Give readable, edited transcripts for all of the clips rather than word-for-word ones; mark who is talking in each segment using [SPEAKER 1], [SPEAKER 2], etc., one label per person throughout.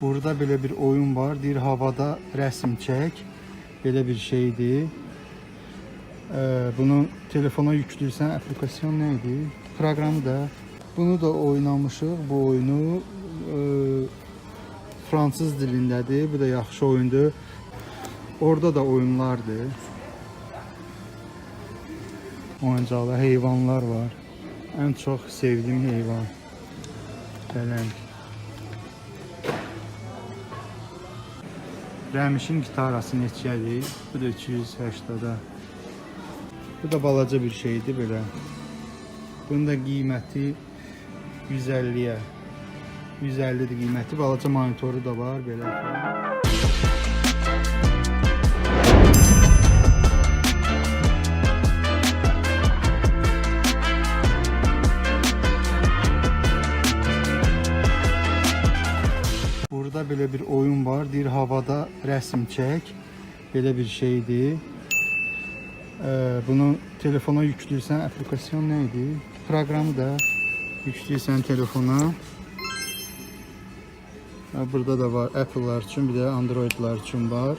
[SPEAKER 1] Burada belə bir oyun var. Deyir havada rəsm çək. Belə bir şeydir. Bunu telefona yükləyirsən. Aplikasyon nə idi? Proqramı da. Bunu da oynamışıq. Bu oyunu fransız dilindədir. Bu da yaxşı oyundur. Orada da oyunlardır. Oyuncaqlar, heyvanlar var. Ən çox sevdiyim heyvan. Pələng. Rəmişin gitarası neçədir? Bu da 280'da. Bu da balaca bir şeydir belə. Bunun da qiyməti 150'yə. 150'dir qiyməti. Balaca monitoru da var belə. Burada belə bir oyun var. Deyir havada rəsm çək. Belə bir şeydir. Bunu telefona yükləyirsən. Aplikasyon nə idi? Proqramı da yükləyirsən telefona. Burada da var Apple'lar üçün, bir də Android'lar üçün var.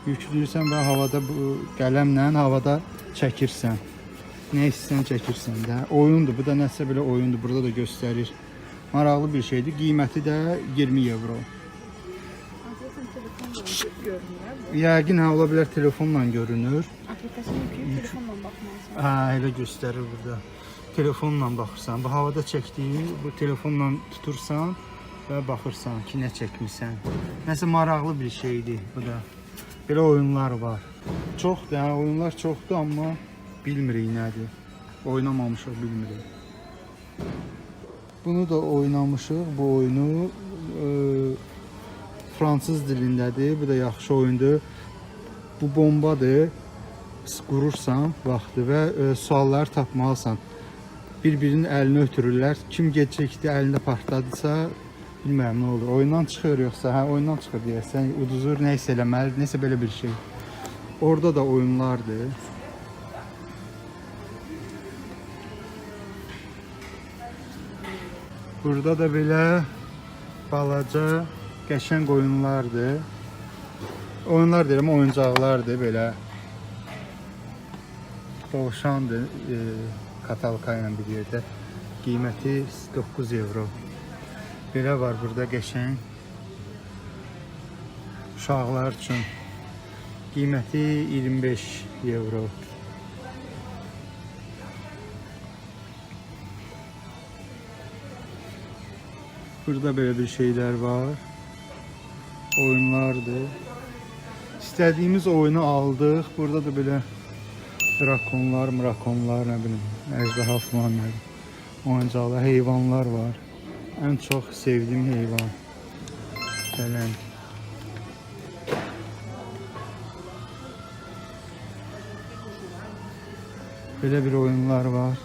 [SPEAKER 1] Yükləyirsən və havada bu qələmlə havada çəkirsən. Nə istəsən çəkirsən də. Oyundur. Bu da nəsə belə oyundur. Burada da göstərir. Maraqlı bir şeydir. Qiyməti də 20 euro. Yəqin ola bilər telefonla görünür.
[SPEAKER 2] Aplikasyon yükləyib telefonla baxmalısan.
[SPEAKER 1] Hə, elə göstərir burada. Telefonla baxırsan. Bu havada çəkdiyi, bu telefonla tutursan və baxırsan ki, nə çəkmisən. Nəsə maraqlı bir şeydir bu da. Belə oyunlar var. Çoxdur, hə, oyunlar çoxdur, amma bilmirik nədir. Oynamamışıq, bilmirik. Bunu da oynamışıq, bu oyunu fransız dilindədir. Bu da yaxşı oyundur. Bu bombadır. Qurursan vaxtı və sualları tapmalısan. Bir-birinin əlini ötürürlər. Kim gecikdi, əlində partladısa, bilmirəm nə olur. Oyundan çıxır yoxsa, hə, oyundan çıxır deyərsən, uduzur, nəsə eləməlidir, nəsə belə bir şey. Orada da oyunlardır. Burada da belə balaca, qəşəng oyunlardır. Oyunlar deyirəm, oyuncaqlardır belə. Dovşandır, katalka ilə bir yerdə. Qiyməti 9 euro. Belə var burada qəşəng. Uşaqlar üçün. Qiyməti 25 euro. Burada belə bir şeylər var. Oyunlardır. İstədiyimiz oyunu aldıq. Burada da belə drakonlar, mrakonlar, nə bilim, əjdaha falan, oyuncaqlar, heyvanlar var. Ən çox sevdiyim heyvan. Pələng. Belə bir oyunlar var.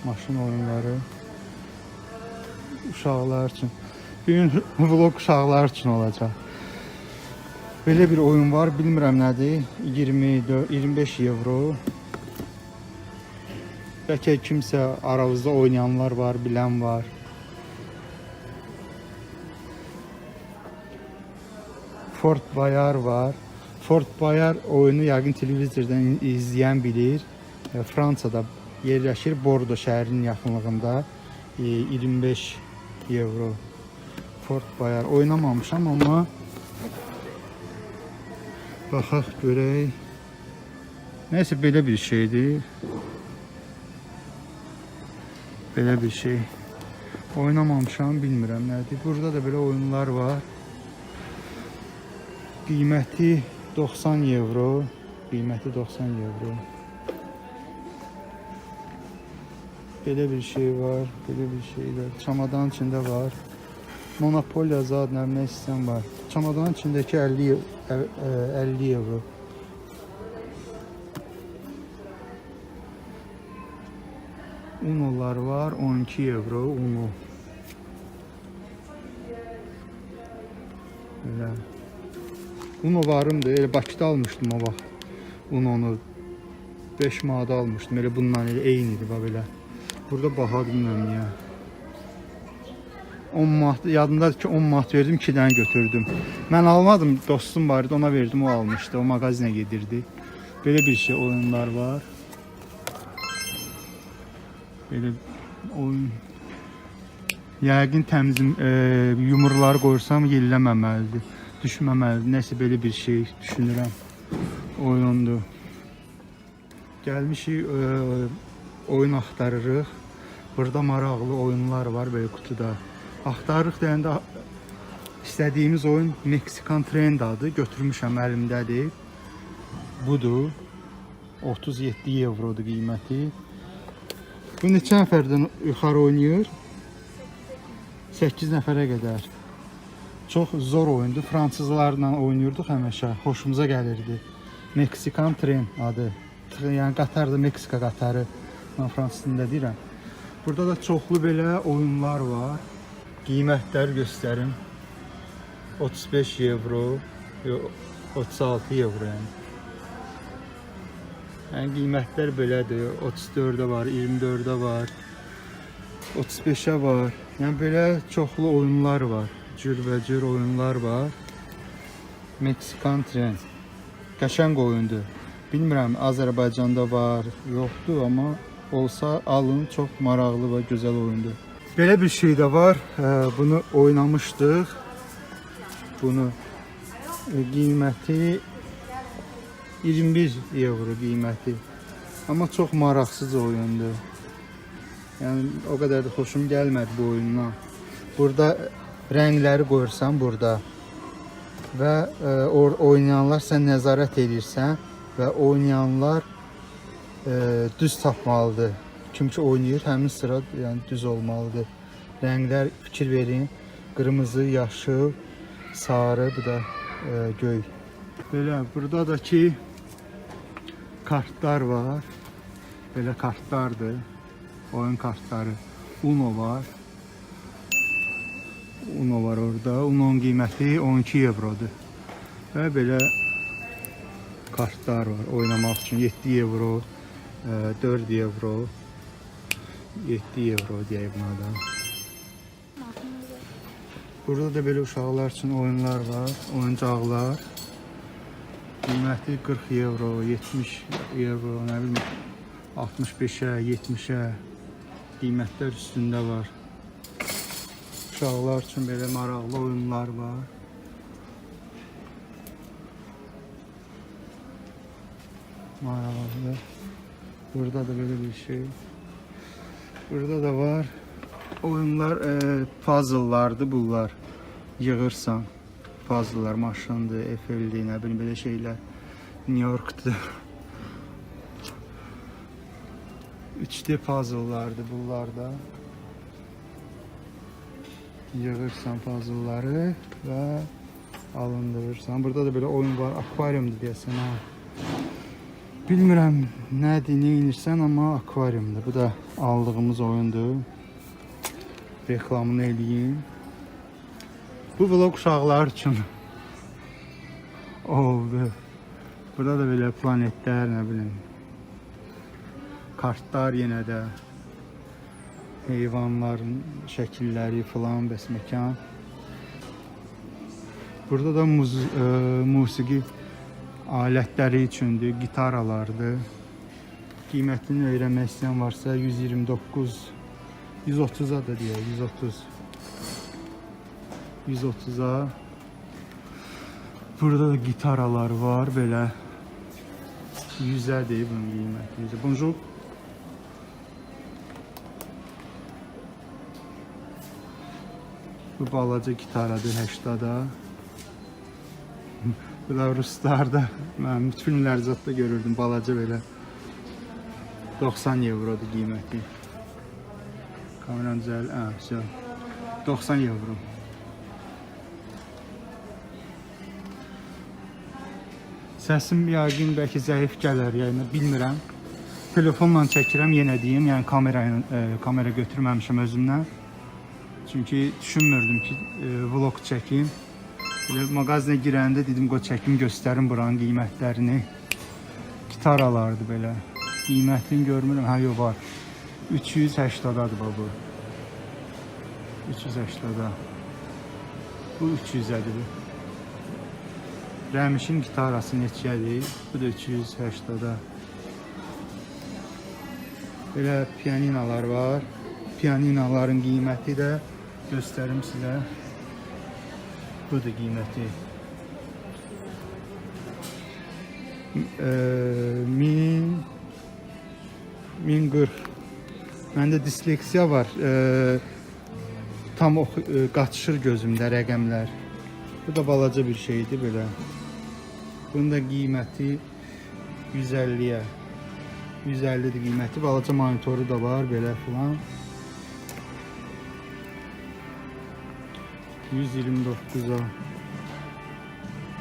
[SPEAKER 1] Maşın oyunları. Uşaqlar üçün. Bir gün vlog uşaqlar üçün olacaq. Belə bir oyun var, bilmirəm nədir. 25 euro. Bəlkə kimsə aranızda oynayanlar var, bilən var. Fort Boyard var. Fort Boyard oyunu yəqin televizordan izləyən bilir. Fransada yerləşir, Bordo şəhərinin yaxınlığında. 25 euro. Fort Boyard oynamamışam, amma baxaq görək. Nəysə belə bir şeydir. Belə bir şey. Oynamamışam, bilmirəm nədir. Burada da belə oyunlar var. Qiyməti 90 euro. Qiyməti 90 euro. Belə bir şey var. Belə bir şeylər. Çamadanın içində var. Monopoly zad nə istəyən var. Çamadanın içindəki 50 euro. Uno'lar var, 12 euro Uno. Belə. Uno varımdır, elə Bakıda almışdım o vaxt. Uno'nu 5 manata almışdım, elə bundan elə eynidir belə. Burada baha bilmirəm niyə. 10 manat, yadımdadır ki 10 manat verdim, 2 dənə götürdüm. Mən almadım, dostum var idi, ona verdim, o almışdı. O mağazinə gedirdi. Belə bir şey oyunlar var. Belə oyun. Yəqin təmizim yumruları qoyursam yelləməməlidir. Düşməməlidir. Nəsə belə bir şey düşünürəm. Oyundur. Gəlmişik oyun axtarırıq. Burada maraqlı oyunlar var böyle kutuda. Axtarırıq deyəndə istədiyimiz oyun Mexican Train adı. Götürmüşəm, əlimdədir. Budur. 37 evrodur qiyməti. Bu neçə nəfərdən yuxarı oynayır? 8 nəfərə qədər. Çox zor oyundur. Fransızlarla oynayırdıq həmişə. Xoşumuza gəlirdi. Mexican Train adı. Yəni qatardır, Meksika qatarı. Mən fransız dilində deyirəm. Burada da çoxlu belə oyunlar var. Qiymətləri göstərim. 35 evro, 36 evro yəni. Yəni qiymətlər belədir. 34-də var, 24-də var, 35-ə var. Yəni belə çoxlu oyunlar var. Cürbəcür oyunlar var. Mexican Train. Qəşəng oyundur. Bilmirəm Azərbaycanda var, yoxdur, amma olsa alın, çox maraqlı və gözəl oyundur. Belə bir şey də var. Bunu oynamışdıq. Bunu qiyməti 21 evro qiyməti. Amma çox maraqsız oyundur. Yəni o qədər də xoşum gəlmədi bu oyundan. Burada rəngləri qoyursan burada və oynayanlar sən nəzarət edirsən və oynayanlar düz tapmalıdır. Kim ki oynayır, həmin sıra yəni düz olmalıdır. Rənglər fikir verin. Qırmızı, yaşıl, sarı, bu da göy. Belə burada da ki kartlar var. Belə kartlardır. Oyun kartları. Uno var. Uno var orada. Uno'nun qiyməti 12 evrodur. Və belə kartlar var oynamaq üçün. 7 evro, 4 evro, 7 evro deyək buna da. Burada da belə uşaqlar üçün oyunlar var, oyuncaqlar. Qiyməti 40 evro, 70 evro, nə bilim 65'ə, 70'ə qiymətlər üstündə var. Uşaqlar üçün belə maraqlı oyunlar var. Maraqlı. Burada da böyle bir şey. Burada da var. Oyunlar puzzle'lardı bunlar. Yığırsan. Puzzle'lar, maşındır, Eiffel'dir, nə bilim belə şeylər. New York'dur. 3D puzzle'lardı bunlarda. Yığırsan puzzle'ları və alındırırsan. Burada da belə oyun var. Akvaryumdur deyəsən ha. Bilmirəm nədir, nə inirsən, amma akvaryumdur. Bu da aldığımız oyundur. Reklamını eləyim. Bu vlog uşaqlar üçün oldu. Burada da belə planetlər, nə bilim. Kartlar yenə də. Heyvanların şəkilləri falan, bəs məkan. Burada da musiqi alətləri üçündür, gitaralardır. Qiymətini öyrənmək istəyən varsa 129, 130'a da deyək, 130'a. Burada da gitaralar var, belə 100'ə deyib bunun qiyməti. Bonjour. Bu balaca gitaradır 80'a. Bu da Ruslarda, mən filmlər zətdə görürdüm, balaca belə 90 evrodur qiyməti. Kameranın üzəri, 90 evro. Səsim yəqin bəlkə zəif gələr, yəni bilmirəm. Telefonla çəkirəm, yenə deyim, yəni kamera götürməmişəm özümdən. Çünki düşünmürdüm ki vlog çəkim. Mağazinə girəndə dedim qoy çəkim göstərim buranın qiymətlərini. Gitaralardı belə. Qiymətini görmürəm. Hə, yox var. 380'dadır bu. 380'da. Bu 300-dədir bu. Rəmişin gitarası neçədir? Bu da 380'da. Belə pianinalar var. Pianinaların qiyməti də göstərim sizə. Bu da qiyməti. 1040. Məndə disleksiya var. Tam qaçışır gözümdə rəqəmlər. Bu da balaca bir şeydir belə. Bunun da qiyməti 150'yə. 150'dir qiyməti. Balaca monitoru da var belə filan. 129'a.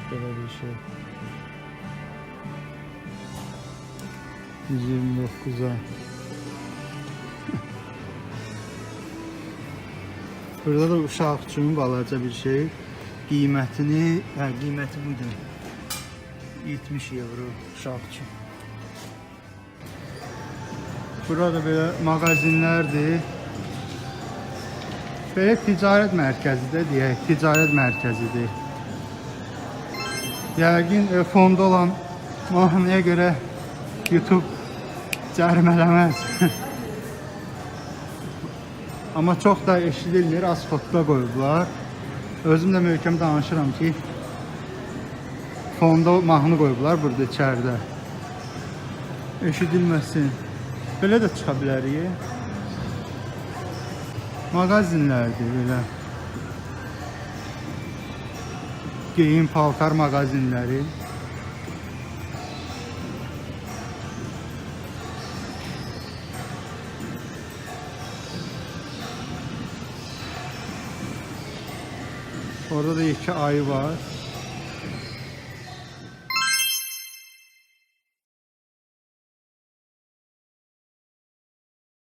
[SPEAKER 1] Belə bir şey. 129'a. Burada da uşaq üçün balaca bir şey. Qiymətini, qiyməti budur. 70 euro uşaq üçün. Burada belə mağazinlərdir. Belə ticarət mərkəzidir deyək, ticarət mərkəzidir. Yəqin fonda olan mahnıya görə YouTube cərimələməz. Amma çox da eşidilmir, asfaltda qoyublar. Özüm də möhkəm danışıram ki, fonda mahnı qoyublar burada içəridə. Eşidilməsin. Belə də çıxa bilərik. Mağazinlərdir belə. Geyim, paltar mağazinləri. Orada da iki ayı var.